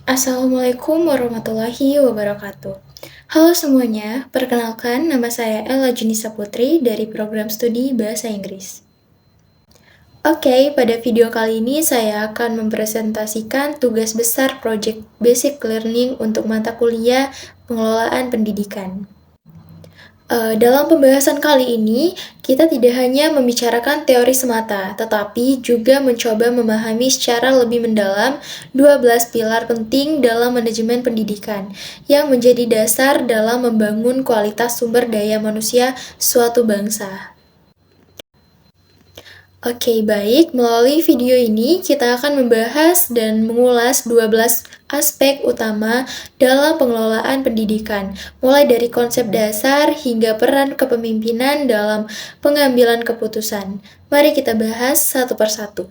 Assalamualaikum warahmatullahi wabarakatuh. Halo semuanya, perkenalkan nama saya Ella Junisa Putri dari program studi Bahasa Inggris. Oke, pada video kali ini saya akan mempresentasikan tugas besar Project Basic Learning untuk mata kuliah Pengelolaan Pendidikan. Dalam pembahasan kali ini, kita tidak hanya membicarakan teori semata, tetapi juga mencoba memahami secara lebih mendalam 12 pilar penting dalam manajemen pendidikan yang menjadi dasar dalam membangun kualitas sumber daya manusia suatu bangsa. Oke, baik. Melalui video ini, kita akan membahas dan mengulas 12 aspek utama dalam pengelolaan pendidikan, mulai dari konsep dasar hingga peran kepemimpinan dalam pengambilan keputusan. Mari kita bahas satu persatu.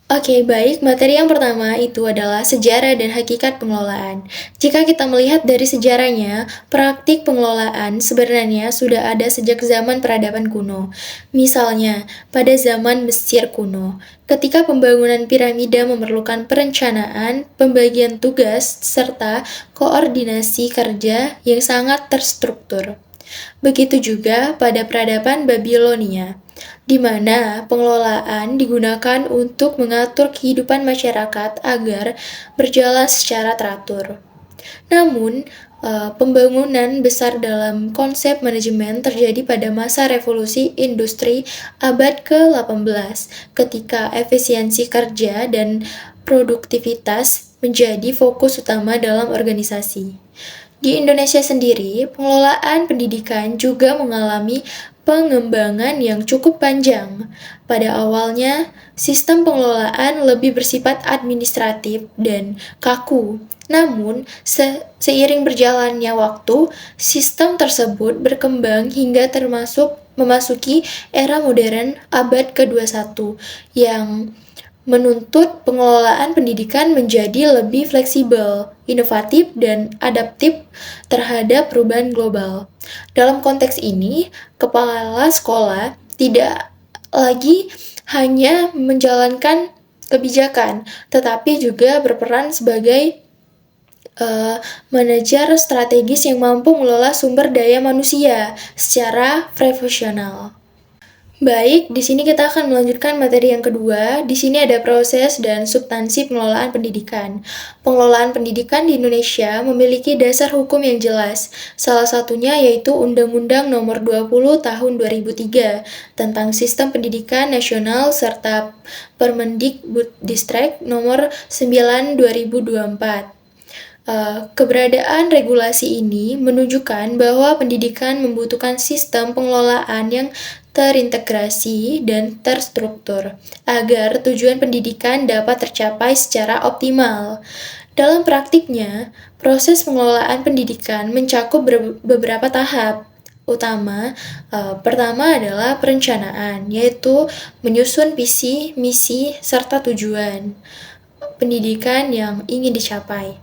Oke, baik. Materi yang pertama itu adalah sejarah dan hakikat pengelolaan. Jika kita melihat dari sejarahnya, praktik pengelolaan sebenarnya sudah ada sejak zaman peradaban kuno. Misalnya, pada zaman Mesir kuno, ketika pembangunan piramida memerlukan perencanaan, pembagian tugas, serta koordinasi kerja yang sangat terstruktur. Begitu juga pada peradaban Babilonia, di mana pengelolaan digunakan untuk mengatur kehidupan masyarakat agar berjalan secara teratur. Namun, pembangunan besar dalam konsep manajemen terjadi pada masa revolusi industri abad ke-18, ketika efisiensi kerja dan produktivitas menjadi fokus utama dalam organisasi. Di Indonesia sendiri, pengelolaan pendidikan juga mengalami pengembangan yang cukup panjang. Pada awalnya, sistem pengelolaan lebih bersifat administratif dan kaku. Namun, seiring berjalannya waktu, sistem tersebut berkembang hingga memasuki era modern abad ke-21 yang menuntut pengelolaan pendidikan menjadi lebih fleksibel, inovatif, dan adaptif terhadap perubahan global. Dalam konteks ini, kepala sekolah tidak lagi hanya menjalankan kebijakan, tetapi juga berperan sebagai manajer strategis yang mampu mengelola sumber daya manusia secara profesional. Baik, di sini kita akan melanjutkan materi yang kedua. Di sini ada proses dan substansi pengelolaan pendidikan. Pengelolaan pendidikan di Indonesia memiliki dasar hukum yang jelas. Salah satunya yaitu Undang-Undang Nomor 20 Tahun 2003 tentang Sistem Pendidikan Nasional serta Permendikbudristek Nomor 9 2024. Keberadaan regulasi ini menunjukkan bahwa pendidikan membutuhkan sistem pengelolaan yang terintegrasi dan terstruktur agar tujuan pendidikan dapat tercapai secara optimal. Dalam praktiknya, proses pengelolaan pendidikan mencakup beberapa tahap utama. Pertama adalah perencanaan, yaitu menyusun visi, misi, serta tujuan pendidikan yang ingin dicapai.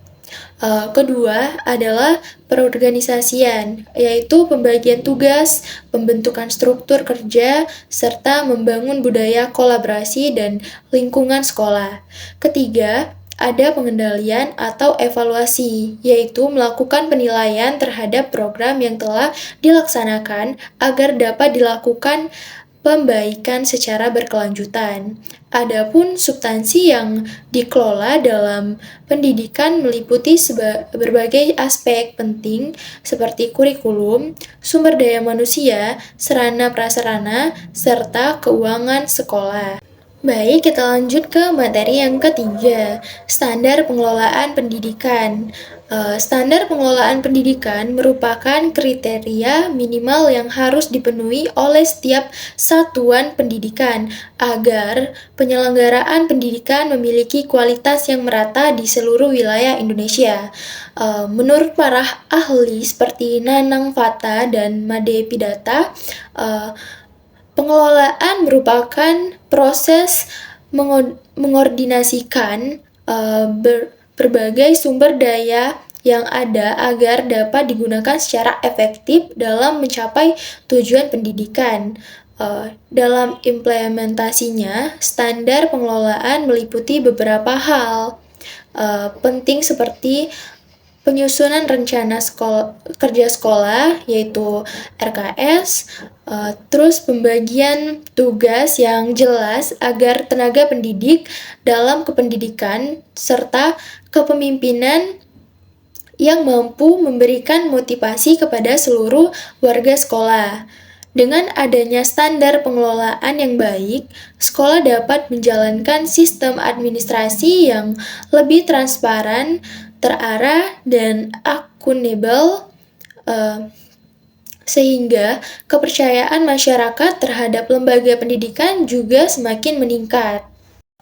Kedua adalah perorganisasian, yaitu pembagian tugas, pembentukan struktur kerja, serta membangun budaya kolaborasi dan lingkungan sekolah. Ketiga, ada pengendalian atau evaluasi, yaitu melakukan penilaian terhadap program yang telah dilaksanakan agar dapat dilakukan pembaikan secara berkelanjutan. Adapun substansi yang dikelola dalam pendidikan meliputi berbagai aspek penting seperti kurikulum, sumber daya manusia, sarana prasarana, serta keuangan sekolah. Baik, kita lanjut ke materi yang ketiga, standar pengelolaan pendidikan. Standar pengelolaan pendidikan merupakan kriteria minimal yang harus dipenuhi oleh setiap satuan pendidikan agar penyelenggaraan pendidikan memiliki kualitas yang merata di seluruh wilayah Indonesia. Menurut para ahli seperti Nanang Fata dan Made Pidata, pengelolaan merupakan proses mengordinasikan berbagai sumber daya yang ada agar dapat digunakan secara efektif dalam mencapai tujuan pendidikan. Dalam implementasinya, standar pengelolaan meliputi beberapa hal. penting seperti penyusunan rencana kerja sekolah, yaitu RKS, terus pembagian tugas yang jelas agar tenaga pendidik dalam kependidikan, serta kepemimpinan yang mampu memberikan motivasi kepada seluruh warga sekolah. Dengan adanya standar pengelolaan yang baik, sekolah dapat menjalankan sistem administrasi yang lebih transparan, terarah, dan akuntabel, sehingga kepercayaan masyarakat terhadap lembaga pendidikan juga semakin meningkat.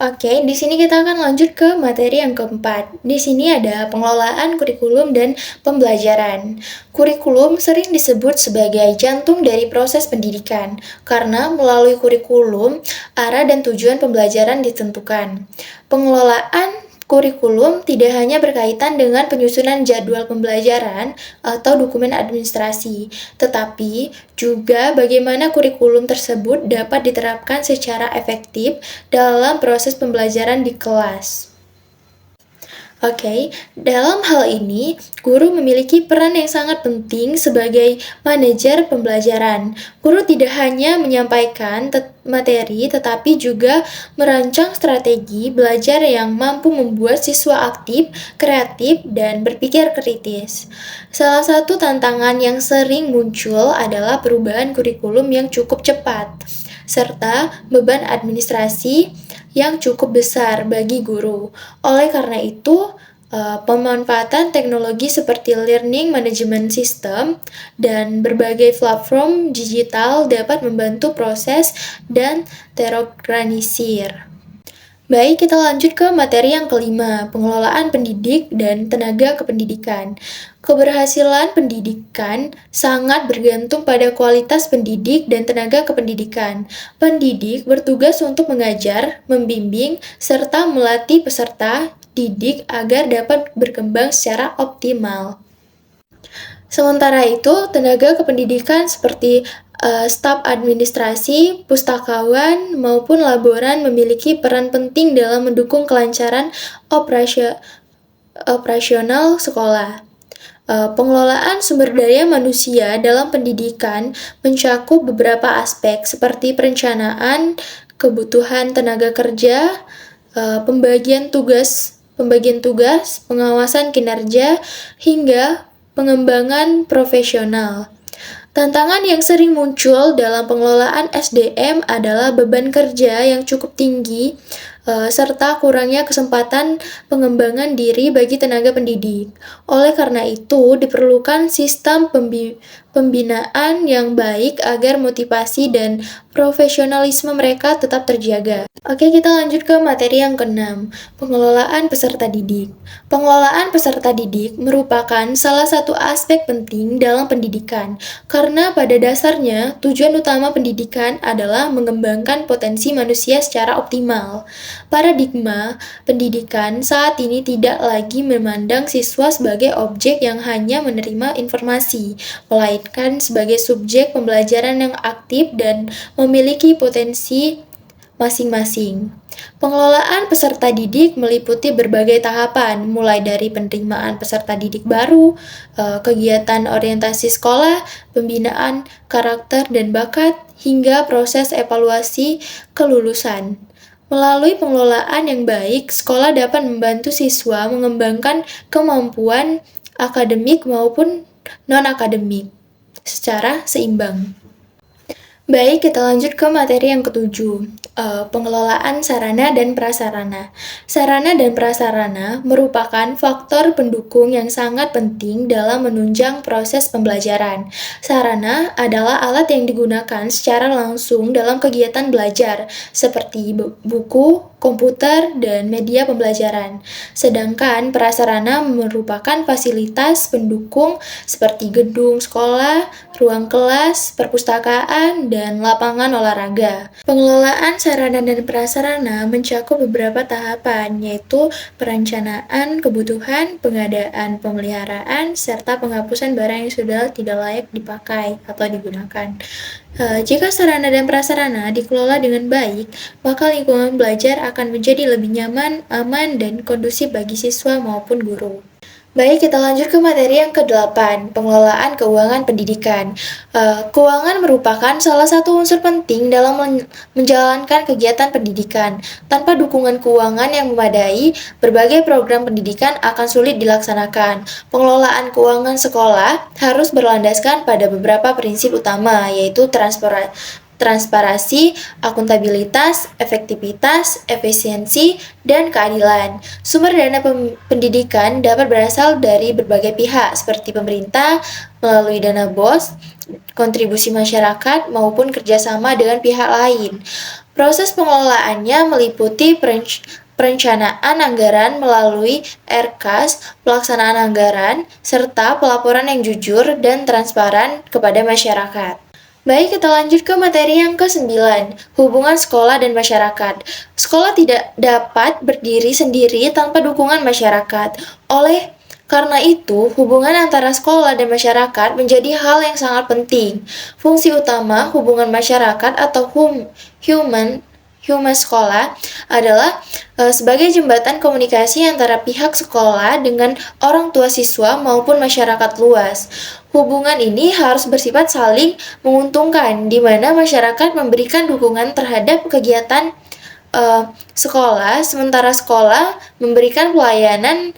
Oke, di sini kita akan lanjut ke materi yang keempat. Di sini ada pengelolaan kurikulum dan pembelajaran. Kurikulum sering disebut sebagai jantung dari proses pendidikan, karena melalui kurikulum, arah dan tujuan pembelajaran ditentukan. Pengelolaan kurikulum tidak hanya berkaitan dengan penyusunan jadwal pembelajaran atau dokumen administrasi, tetapi juga bagaimana kurikulum tersebut dapat diterapkan secara efektif dalam proses pembelajaran di kelas. Oke, dalam hal ini, guru memiliki peran yang sangat penting sebagai manajer pembelajaran. Guru tidak hanya menyampaikan materi, tetapi juga merancang strategi belajar yang mampu membuat siswa aktif, kreatif, dan berpikir kritis. Salah satu tantangan yang sering muncul adalah perubahan kurikulum yang cukup cepat, serta beban administrasi yang cukup besar bagi guru. Oleh karena itu, pemanfaatan teknologi seperti learning management system dan berbagai platform digital dapat membantu proses dan terorganisir. Baik, kita lanjut ke materi yang kelima, pengelolaan pendidik dan tenaga kependidikan. Keberhasilan pendidikan sangat bergantung pada kualitas pendidik dan tenaga kependidikan. Pendidik bertugas untuk mengajar, membimbing, serta melatih peserta didik agar dapat berkembang secara optimal. Sementara itu, tenaga kependidikan seperti staf administrasi, pustakawan, maupun laboran memiliki peran penting dalam mendukung kelancaran operasional sekolah. Pengelolaan sumber daya manusia dalam pendidikan mencakup beberapa aspek seperti perencanaan, kebutuhan tenaga kerja, pembagian tugas, pengawasan kinerja, hingga pengembangan profesional. Tantangan yang sering muncul dalam pengelolaan SDM adalah beban kerja yang cukup tinggi, serta kurangnya kesempatan pengembangan diri bagi tenaga pendidik. Oleh karena itu, diperlukan sistem pembinaan yang baik agar motivasi dan profesionalisme mereka tetap terjaga. Oke, kita lanjut ke materi yang keenam, pengelolaan peserta didik. Pengelolaan peserta didik merupakan salah satu aspek penting dalam pendidikan, karena pada dasarnya tujuan utama pendidikan adalah mengembangkan potensi manusia secara optimal. Paradigma pendidikan saat ini tidak lagi memandang siswa sebagai objek yang hanya menerima informasi, melainkan sebagai subjek pembelajaran yang aktif dan memiliki potensi masing-masing. Pengelolaan peserta didik meliputi berbagai tahapan, mulai dari penerimaan peserta didik baru, kegiatan orientasi sekolah, pembinaan karakter dan bakat, hingga proses evaluasi kelulusan. Melalui pengelolaan yang baik, sekolah dapat membantu siswa mengembangkan kemampuan akademik maupun non-akademik secara seimbang. Baik, kita lanjut ke materi yang ketujuh, pengelolaan sarana dan prasarana. Sarana dan prasarana merupakan faktor pendukung yang sangat penting dalam menunjang proses pembelajaran. Sarana adalah alat yang digunakan secara langsung dalam kegiatan belajar, seperti buku, komputer, dan media pembelajaran. Sedangkan prasarana merupakan fasilitas pendukung seperti gedung sekolah, ruang kelas, perpustakaan, dan dan lapangan olahraga. Pengelolaan sarana dan prasarana mencakup beberapa tahapan, yaitu perencanaan kebutuhan, pengadaan, pemeliharaan, serta penghapusan barang yang sudah tidak layak dipakai atau digunakan. Jika sarana dan prasarana dikelola dengan baik, maka lingkungan belajar akan menjadi lebih nyaman, aman, dan kondusif bagi siswa maupun guru. Baik, kita lanjut ke materi yang ke-8, pengelolaan keuangan pendidikan. Keuangan merupakan salah satu unsur penting dalam menjalankan kegiatan pendidikan. Tanpa dukungan keuangan yang memadai, berbagai program pendidikan akan sulit dilaksanakan. Pengelolaan keuangan sekolah harus berlandaskan pada beberapa prinsip utama, yaitu transparansi, akuntabilitas, efektivitas, efisiensi, dan keadilan. Sumber dana pendidikan dapat berasal dari berbagai pihak seperti pemerintah melalui dana BOS, kontribusi masyarakat, maupun kerjasama dengan pihak lain. Proses pengelolaannya meliputi perencanaan anggaran melalui RKAS, pelaksanaan anggaran, serta pelaporan yang jujur dan transparan kepada masyarakat. Baik, kita lanjut ke materi yang ke-9, hubungan sekolah dan masyarakat. Sekolah tidak dapat berdiri sendiri tanpa dukungan masyarakat. Oleh karena itu, hubungan antara sekolah dan masyarakat menjadi hal yang sangat penting. Fungsi utama hubungan masyarakat atau human sekolah adalah sebagai jembatan komunikasi antara pihak sekolah dengan orang tua siswa maupun masyarakat luas. Hubungan ini harus bersifat saling menguntungkan, di mana masyarakat memberikan dukungan terhadap kegiatan sekolah, sementara sekolah memberikan pelayanan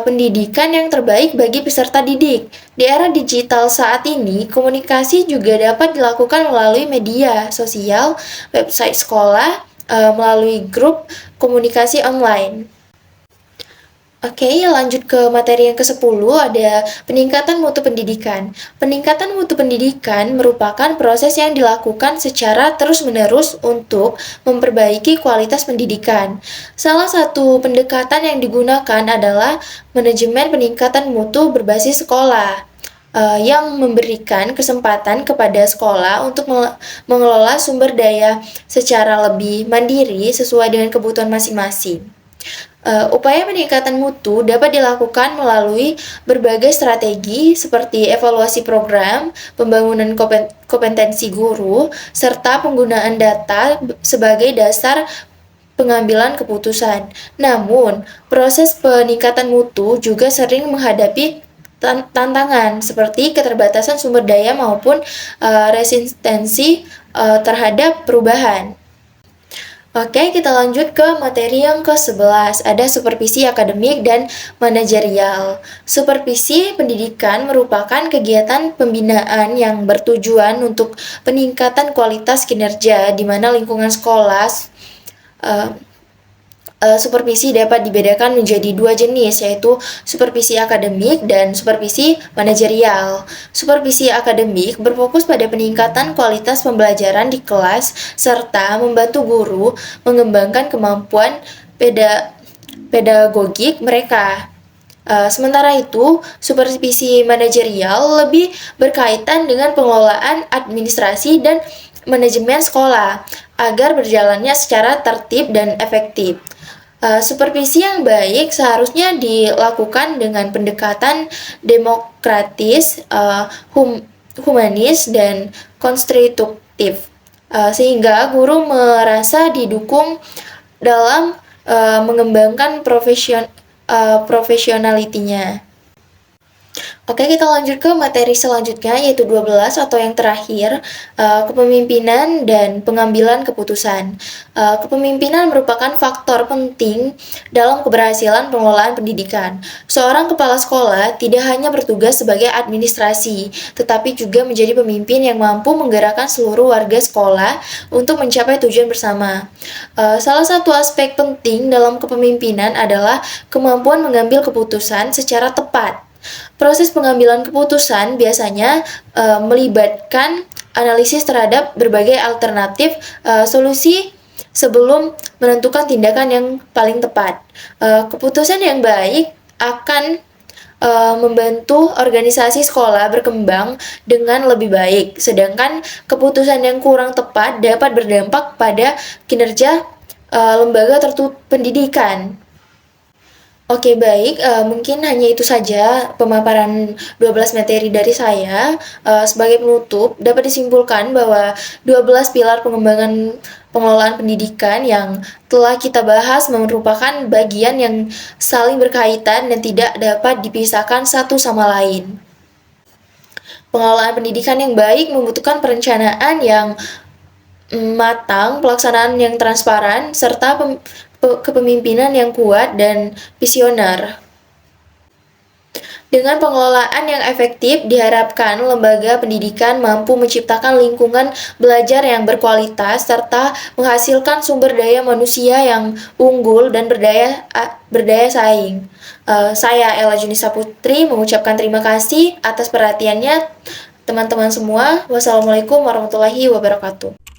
pendidikan yang terbaik bagi peserta didik. Di era digital saat ini, komunikasi juga dapat dilakukan melalui media sosial, website sekolah, melalui grup komunikasi online. Oke, lanjut ke materi yang ke-10, ada peningkatan mutu pendidikan. Peningkatan mutu pendidikan merupakan proses yang dilakukan secara terus-menerus untuk memperbaiki kualitas pendidikan. Salah satu pendekatan yang digunakan adalah manajemen peningkatan mutu berbasis sekolah, yang memberikan kesempatan kepada sekolah untuk mengelola sumber daya secara lebih mandiri sesuai dengan kebutuhan masing-masing. Upaya peningkatan mutu dapat dilakukan melalui berbagai strategi seperti evaluasi program, pembangunan kompetensi guru, serta penggunaan data sebagai dasar pengambilan keputusan. Namun, proses peningkatan mutu juga sering menghadapi tantangan seperti keterbatasan sumber daya maupun resistensi terhadap perubahan. Oke, kita lanjut ke materi yang ke-11, ada supervisi akademik dan manajerial. Supervisi pendidikan merupakan kegiatan pembinaan yang bertujuan untuk peningkatan kualitas kinerja, di mana lingkungan sekolah supervisi dapat dibedakan menjadi dua jenis, yaitu supervisi akademik dan supervisi manajerial. Supervisi akademik berfokus pada peningkatan kualitas pembelajaran di kelas serta membantu guru mengembangkan kemampuan pedagogik mereka. Sementara itu, supervisi manajerial lebih berkaitan dengan pengelolaan administrasi dan manajemen sekolah agar berjalannya secara tertib dan efektif. Supervisi yang baik seharusnya dilakukan dengan pendekatan demokratis, humanis, dan konstruktif, sehingga guru merasa didukung dalam mengembangkan profesionalitinya. Oke, kita lanjut ke materi selanjutnya, yaitu 12 atau yang terakhir, kepemimpinan dan pengambilan keputusan. Kepemimpinan merupakan faktor penting dalam keberhasilan pengelolaan pendidikan. Seorang kepala sekolah tidak hanya bertugas sebagai administrasi, tetapi juga menjadi pemimpin yang mampu menggerakkan seluruh warga sekolah untuk mencapai tujuan bersama. Salah satu aspek penting dalam kepemimpinan adalah kemampuan mengambil keputusan secara tepat. Proses pengambilan keputusan biasanya melibatkan analisis terhadap berbagai alternatif solusi sebelum menentukan tindakan yang paling tepat. Keputusan yang baik akan membantu organisasi sekolah berkembang dengan lebih baik, sedangkan keputusan yang kurang tepat dapat berdampak pada kinerja lembaga pendidikan. Oke, baik, mungkin hanya itu saja pemaparan 12 materi dari saya. Sebagai penutup, dapat disimpulkan bahwa 12 pilar pengembangan pengelolaan pendidikan yang telah kita bahas merupakan bagian yang saling berkaitan dan tidak dapat dipisahkan satu sama lain. Pengelolaan pendidikan yang baik membutuhkan perencanaan yang matang, pelaksanaan yang transparan, serta kepemimpinan yang kuat dan visioner. Dengan pengelolaan yang efektif, diharapkan lembaga pendidikan mampu menciptakan lingkungan belajar yang berkualitas serta menghasilkan sumber daya manusia yang unggul dan berdaya saing. Saya Ella Junisa Putri mengucapkan terima kasih atas perhatiannya teman-teman semua. Wassalamualaikum warahmatullahi wabarakatuh.